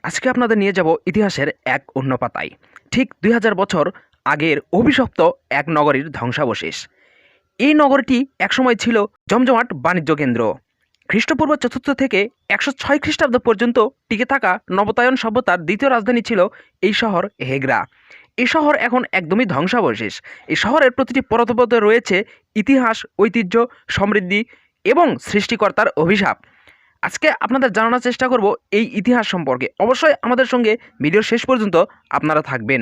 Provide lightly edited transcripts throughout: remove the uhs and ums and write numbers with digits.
আজকে আপনাদের নিয়ে যাব ইতিহাসের এক অন্য পাতায়। ঠিক ২০০০ বছর আগের অভিশপ্ত এক নগরীর ধ্বংসাবশেষ। এই নগরীটি একসময় ছিল জমজমাট বাণিজ্য কেন্দ্র। খ্রিস্টপূর্ব ৪র্থ থেকে ১০৬ খ্রিস্টাব্দ পর্যন্ত টিকে থাকা নবতায়ন সভ্যতার দ্বিতীয় রাজধানী ছিল এই শহর হেগরা। এই শহর এখন একদমই ধ্বংসাবশেষ। এই শহরের প্রতিটি পরতপথে রয়েছে ইতিহাস, ঐতিহ্য, সমৃদ্ধি এবং সৃষ্টিকর্তার অভিশাপ। আজকে আপনাদের জানানোর চেষ্টা করব এই ইতিহাস সম্পর্কে। অবশ্যই আমাদের সঙ্গে ভিডিওর শেষ পর্যন্ত আপনারা থাকবেন।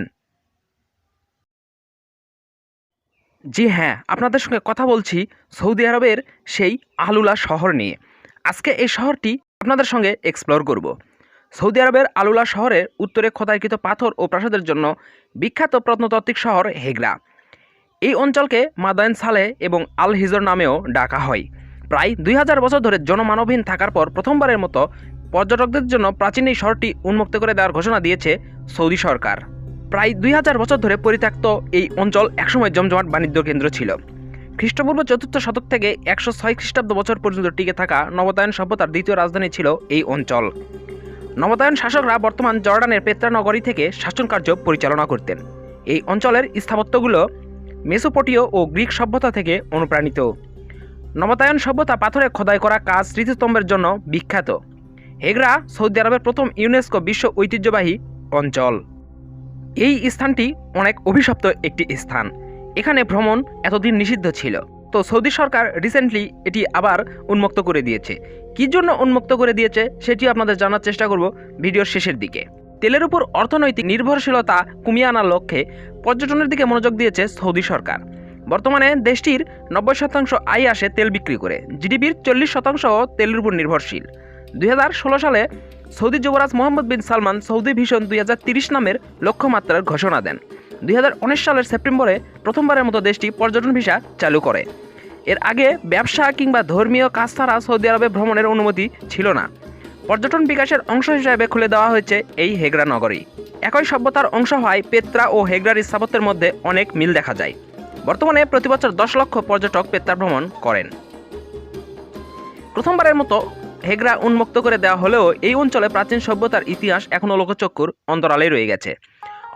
জি হ্যাঁ, আপনাদের সঙ্গে কথা বলছি সৌদি আরবের সেই আলুলা শহর নিয়ে। আজকে এই শহরটি আপনাদের সঙ্গে এক্সপ্লোর করব। সৌদি আরবের আলুলা শহরের উত্তরে খোদাইকৃত পাথর ও প্রাসাদের জন্য বিখ্যাত প্রত্নতাত্ত্বিক শহর হেগরা। এই অঞ্চলকে মাদায়েন সালেহ এবং আল হিজর নামেও ডাকা হয়। প্রায় ২০০০ বছর ধরে জনমানবহীন থাকার পর প্রথমবারের মতো পর্যটকদের জন্য প্রাচীন এই শহরটি উন্মুক্ত করে দেওয়ার ঘোষণা দিয়েছে সৌদি সরকার। প্রায় ২০০০ বছর ধরে পরিত্যক্ত এই অঞ্চল একসময় জমজমাট বাণিজ্য কেন্দ্র ছিল। খ্রিস্টপূর্ব ৪র্থ শতক থেকে ১০৬ খ্রিস্টাব্দ বছর পর্যন্ত টিকে থাকা নবতায়ন সভ্যতার দ্বিতীয় রাজধানী ছিল এই অঞ্চল। নবতায়ন শাসকরা বর্তমান জর্ডানের পেত্রা নগরী থেকে শাসনকার্য পরিচালনা করতেন। এই অঞ্চলের স্থাপত্যগুলো মেসোপটীয় ও গ্রিক সভ্যতা থেকে অনুপ্রাণিত। নবতায়ন সভ্যতা পাথরে খোদাই করা কাজ স্মৃতিস্তম্ভের জন্য বিখ্যাত। হেগরা সৌদি আরবের প্রথম ইউনেস্কো বিশ্ব ঐতিহ্যবাহী অঞ্চল। এই স্থানটি অনেক অভিশপ্ত একটি স্থান। এখানে ভ্রমণ এতদিন নিষিদ্ধ ছিল, তো সৌদি সরকার রিসেন্টলি এটি আবার উন্মুক্ত করে দিয়েছে। কী জন্য উন্মুক্ত করে দিয়েছে সেটি আপনাদের জানার চেষ্টা করব ভিডিওর শেষের দিকে। তেলের উপর অর্থনৈতিক নির্ভরশীলতা কমিয়ে আনার লক্ষ্যে পর্যটনের দিকে মনোযোগ দিয়েছে সৌদি সরকার। বর্তমানে দেশটির ৯০% আয় আসে তেল বিক্রি করে। জিডিপির ৪০% তেলের উপর নির্ভরশীল। ২০১৬ সালে সৌদি যুবরাজ মোহাম্মদ বিন সালমান সৌদি ভিশন ২০৩০ নামের লক্ষ্যমাত্রার ঘোষণা দেন। ২০১৯ সালের সেপ্টেম্বরে প্রথমবারের মতো দেশটি পর্যটন ভিসা চালু করে। এর আগে ব্যবসা কিংবা ধর্মীয় কাজ ছাড়া সৌদি আরবে ভ্রমণের অনুমতি ছিল না। পর্যটন বিকাশের অংশ হিসেবে খুলে দেওয়া হয়েছে এই হেগরা নগরী। একই সভ্যতার অংশ হওয়ায় পেত্রা ও হেগরার স্থাপত্যের মধ্যে অনেক মিল দেখা যায়। বর্তমানে প্রতি বছর ১০ লক্ষ পর্যটক পেত্রা ভ্রমণ করেন। প্রথমবারের মতো হেগরা উন্মুক্ত করে দেওয়া হলেও এই অঞ্চলে প্রাচীন সভ্যতার ইতিহাস এখনও লোকচক্ষুর অন্তরালে রয়ে গেছে।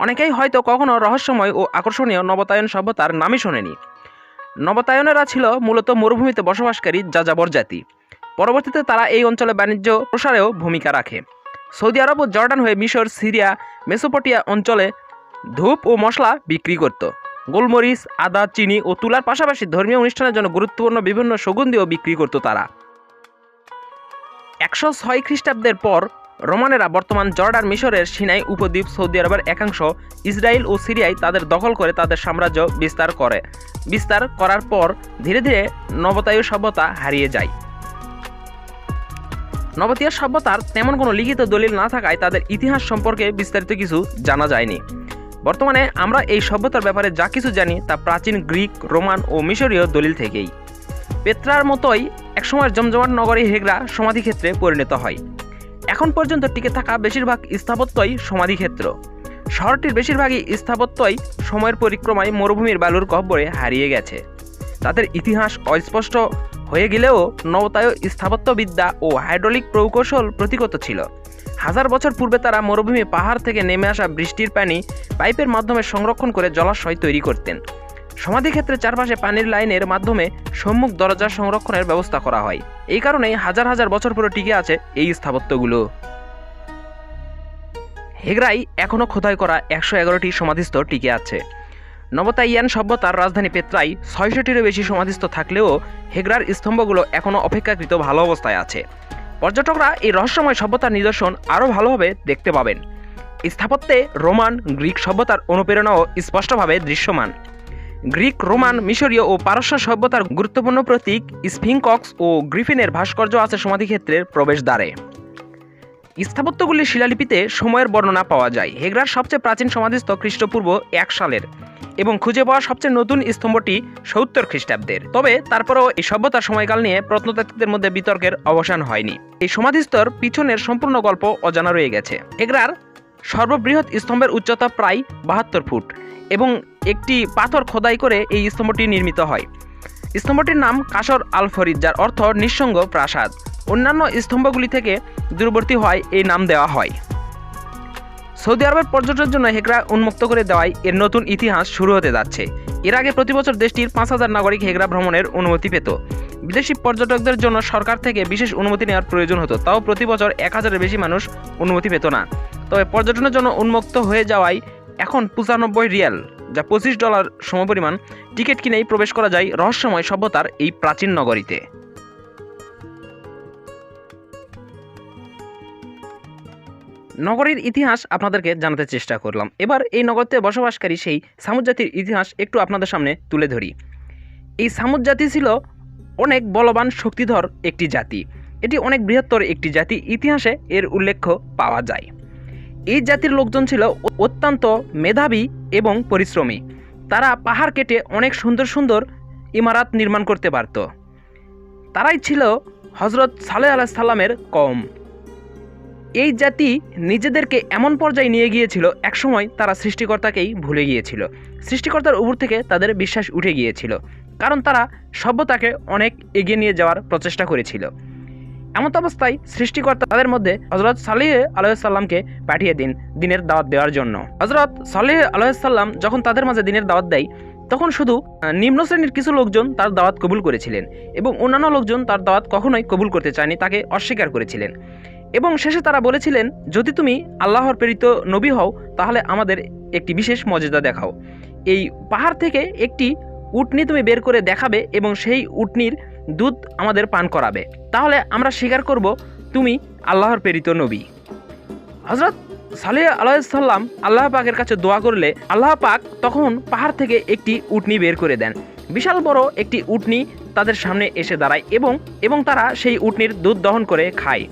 অনেকেই হয়তো কখনো রহস্যময় ও আকর্ষণীয় নবতায়ন সভ্যতার নামই শোনেনি। নবতায়নেরা ছিল মূলত মরুভূমিতে বসবাসকারী যাযাবর জাতি। পরবর্তীতে তারা এই অঞ্চলে বাণিজ্য প্রসারেও ভূমিকা রাখে। সৌদি আরব ও জর্ডান হয়ে মিশর, সিরিয়া, মেসোপটিয়া অঞ্চলে ধূপ ও মশলা বিক্রি করত। গোলমরিচ, আদা, চিনি ও তুলার পাশাপাশি ধর্মীয় অনুষ্ঠানের জন্য গুরুত্বপূর্ণ বিভিন্ন সুগন্ধিও বিক্রি করত তারা। ১০৬ খ্রিস্টাব্দের পর রোমানেরা বর্তমান জর্ডান, মিশরের সিনাই উপদ্বীপ, সৌদি আরবের একাংশ, ইসরায়েল ও সিরিয়ায় তাদের দখল করে তাদের সাম্রাজ্য বিস্তার করার পর ধীরে ধীরে নবতায়ু সভ্যতা হারিয়ে যায়। নবতায়ু সভ্যতার তেমন কোনো লিখিত দলিল না থাকায় তাদের ইতিহাস সম্পর্কে বিস্তারিত কিছু জানা যায়নি। বর্তমানে আমরা এই সভ্যতার ব্যাপারে যা কিছু জানি তা প্রাচীন গ্রিক, রোমান ও মিশরীয় দলিল থেকেই। পেত্রার মতোই একসময়ের জমজমাট নগরী হেগরা সমাধিক্ষেত্রে পরিণত হয়। এখন পর্যন্ত টিকে থাকা বেশিরভাগ স্থাপত্যই সমাধিক্ষেত্র। শহরটির বেশিরভাগই স্থাপত্যই সময়ের পরিক্রমায় মরুভূমির বালুর গহ্বরে হারিয়ে গেছে। তাদের ইতিহাস অস্পষ্ট হয়ে গেলেও নবতায়ু স্থাপত্যবিদ্যা ও হাইড্রোলিক প্রকৌশল প্রতিগত ছিল। হাজার বছর পূর্বে তারা মরুভূমি পাহাড় থেকে নেমে আসা বৃষ্টির পানি পাইপের মাধ্যমে সংরক্ষণ করে জলাশয় তৈরি করতেন। সমাধিক্ষেত্রের চারপাশে পানির লাইনের মাধ্যমে সম্মুখ দরজা সংরক্ষণের ব্যবস্থা করা হয়। এই কারণেই হাজার হাজার বছর পরে টিকে আছে এই স্থাপত্যগুলো। হেগরায় এখনও খোদাই করা ১১১টি সমাধিস্থল টিকে আছে। নবতাইয়ান সভ্যতার রাজধানী পেত্রায় ৬০০টিরও বেশি সমাধিস্থ থাকলেও হেগরার স্তম্ভগুলো এখনও অপেক্ষাকৃত ভালো অবস্থায় আছে। পর্যটকরা এই রহস্যময় সভ্যতার নিদর্শন আরও ভালোভাবে দেখতে পাবেন। স্থাপত্যে রোমান, গ্রিক সভ্যতার অনুপ্রেরণাও স্পষ্টভাবে দৃশ্যমান। গ্রিক, রোমান, মিশরীয় ও পারস্য সভ্যতার গুরুত্বপূর্ণ প্রতীক স্ফিংক্স ও গ্রিফিনের ভাস্কর্য আছে সমাধিক্ষেত্রের প্রবেশদ্বারে। স্থাপত্যগুলির শিলালিপিতে সময়ের বর্ণনা পাওয়া যায়। হেগরার সবচেয়ে প্রাচীন সমাধিস্থ খ্রিস্টপূর্ব ১ সালের এবং খুঁজে পাওয়া সবচেয়ে নতুন স্তম্ভটি ৭০ খ্রিস্টাব্দের। তবে তারপরেও এই সভ্যতার সময়কাল নিয়ে প্রত্নতাত্ত্বিকদের মধ্যে বিতর্কের অবসান হয়নি। এই সমাধিস্থর পিছনের সম্পূর্ণ গল্প অজানা রয়ে গেছে। হেগরার সর্ববৃহৎ স্তম্ভের উচ্চতা প্রায় ৭২ ফুট এবং একটি পাথর খোদাই করে এই স্তম্ভটি নির্মিত হয়। স্তম্ভটির নাম কাসর আল ফরিদ, যার অর্থ নিঃসঙ্গ প্রাসাদ। অন্যান্য স্তম্ভগুলি থেকে দূরবর্তী হয় এই নাম দেওয়া হয়। সৌদি আরবের পর্যটনের জন্য হেগরা উন্মুক্ত করে দেওয়ায় এর নতুন ইতিহাস শুরু হতে যাচ্ছে। এর আগে প্রতি বছর দেশটির 5,000 নাগরিক হেগরা ভ্রমণের অনুমতি পেত। বিদেশি পর্যটকদের জন্য সরকার থেকে বিশেষ অনুমতি নেওয়ার প্রয়োজন হতো, তাও প্রতি বছর 1,000-এর বেশি মানুষ অনুমতি পেত না। তবে পর্যটনের জন্য উন্মুক্ত হয়ে যাওয়ায় এখন 95 রিয়াল, যা $25 সমপরিমাণ টিকিট কিনেই প্রবেশ করা যায় রহস্যময় সভ্যতার এই প্রাচীন নগরীতে। নগরীর ইতিহাস আপনাদেরকে জানাতে চেষ্টা করলাম। এবার এই নগরীতে বসবাসকারী সেই সামুদ জাতির ইতিহাস একটু আপনাদের সামনে তুলে ধরি। এই সামুদ জাতি ছিল অনেক বলবান শক্তিধর একটি জাতি। এটি অনেক বৃহত্তর একটি জাতি, ইতিহাসে এর উল্লেখ পাওয়া যায়। এই জাতির লোকজন ছিল অত্যন্ত মেধাবী এবং পরিশ্রমী। তারা পাহাড় কেটে অনেক সুন্দর সুন্দর ইমারত নির্মাণ করতে পারত। তারাই ছিল হজরত সালেহ আলাইহিস সালামের কওম। এই জাতি নিজেদেরকে এমন পর্যায়ে নিয়ে গিয়েছিল, একসময় তারা সৃষ্টিকর্তাকেই ভুলে গিয়েছিল। সৃষ্টিকর্তার উপর থেকে তাদের বিশ্বাস উঠে গিয়েছিল, কারণ তারা সভ্যতাকে অনেক এগিয়ে নিয়ে যাওয়ার প্রচেষ্টা করেছিল। এমত অবস্থায় সৃষ্টিকর্তা তাদের মধ্যে হজরত সালেহ আলাইহিস সালামকে পাঠিয়ে দিনের দাওয়াত দেওয়ার জন্য। হজরত সালেহ আলাইহিস সালাম যখন তাদের মাঝে দিনের দাওয়াত দেয়, তখন শুধু নিম্ন শ্রেণীর কিছু লোকজন তার দাওয়াত কবুল করেছিলেন এবং অন্যান্য লোকজন তার দাওয়াত কখনোই কবুল করতে চায়নি, তাকে অস্বীকার করেছিলেন। এবং শেষে তারা বলেছিলেন, যদি তুমি আল্লাহর প্রেরিত নবী হও তাহলে আমাদের একটি বিশেষ মর্যাদা দেখাও। এই পাহাড় থেকে একটি উটনি তুমি বের করে দেখাবে এবং সেই উটনির দুধ আমাদের পান করাবে, তাহলে আমরা স্বীকার করব তুমি আল্লাহর প্রেরিত নবী। হজরত সালেহ আলাইহিস সালাম আল্লাহ পাকের কাছে দোয়া করলে আল্লাহ পাক তখন পাহাড় থেকে একটি উটনি বের করে দেন। বিশাল বড় একটি উটনি তাদের সামনে এসে দাঁড়ায় এবং তারা সেই উটনির দুধ দহন করে খায়।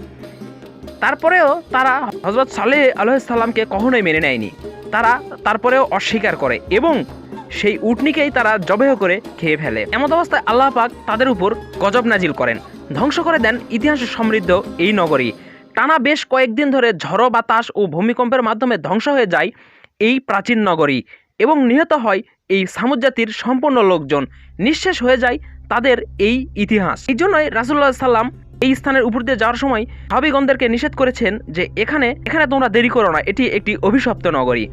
তারপরেও তারা হজরত সালেহ আলাইহিস সালামকে কখনোই মেনে নেয়নি। তারা তারপরেও অস্বীকার করে এবং সেই উটনিকেই তারা জবেহ করে খেয়ে ফেলে। এমন অবস্থায় আল্লাহ পাক তাদের উপর গজব নাজিল করেন, ধ্বংস করে দেন ইতিহাসে সমৃদ্ধ এই নগরী। টানা বেশ কয়েকদিন ধরে ঝড়ো বাতাস ও ভূমিকম্পের মাধ্যমে ধ্বংস হয়ে যায় এই প্রাচীন নগরী এবং নিহত হয় এই সামুদ জাতির সম্পূর্ণ লোকজন। নিঃশেষ হয়ে যায় তাদের এই ইতিহাস। এই জন্যই রাসূলুল্লাহ সাল্লাম এই স্থানের উপর দিয়ে যাওয়ার সময় সাহাবীগণদেরকে নিষেধ করেছেন যে এখানে তোমরা দেরি করো না, এটি একটি অভিশপ্ত নগরী।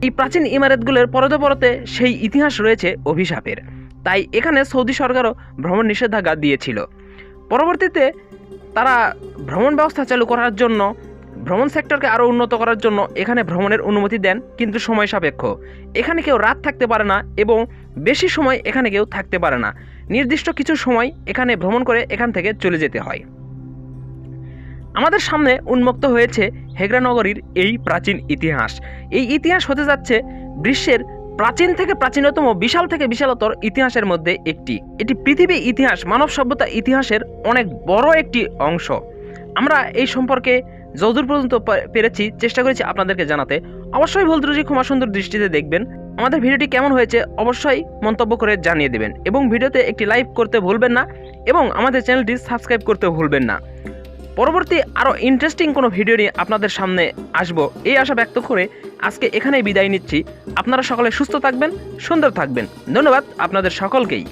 এই প্রাচীন ইমারতগুলোর পরতে পরতে সেই ইতিহাস রয়েছে অভিশাপের, তাই এখানে সৌদি সরকারও ভ্রমণ নিষেধাজ্ঞা দিয়েছিল। পরবর্তীতে তারা ভ্রমণ ব্যবস্থা চালু করার জন্য, ভ্রমণ সেক্টরকে আরও উন্নত করার জন্য এখানে ভ্রমণের অনুমতি দেন, কিন্তু সময় সাপেক্ষ। এখানে কেউ রাত থাকতে পারে না এবং বেশি সময় এখানে কেউ থাকতে পারে না। নির্দিষ্ট কিছু সময় এখানে ভ্রমণ করে এখান থেকে চলে যেতে হয়। আমাদের সামনে উন্মুক্ত হয়েছে হেগরা নগরীর এই প্রাচীন ইতিহাস। এই ইতিহাস হতে যাচ্ছে বিশ্বের প্রাচীন থেকে প্রাচীনতম, বিশাল থেকে বিশালতর ইতিহাসের মধ্যে একটি। এটি পৃথিবী ইতিহাস, মানব সভ্যতা ইতিহাসের অনেক বড় একটি অংশ। আমরা এই সম্পর্কে যতদূর পর্যন্ত পেরেছি চেষ্টা করেছি আপনাদেরকে জানাতে। অবশ্যই ভুল ত্রুটি ক্ষমা সুন্দর দৃষ্টিতে দেখবেন। আমাদের ভিডিওটি কেমন হয়েছে অবশ্যই মন্তব্য করে জানিয়ে দেবেন এবং ভিডিওতে একটি লাইক করতে ভুলবেন না এবং আমাদের চ্যানেলটি সাবস্ক্রাইব করতে ভুলবেন না। পরবর্তী আরও ইন্টারেস্টিং কোনো ভিডিও নিয়ে আপনাদের সামনে আসব এই আশা ব্যক্ত করে আজকে এখানেই বিদায় নিচ্ছি। আপনারা সকলে সুস্থ থাকবেন, সুন্দর থাকবেন। ধন্যবাদ আপনাদের সকলকেই।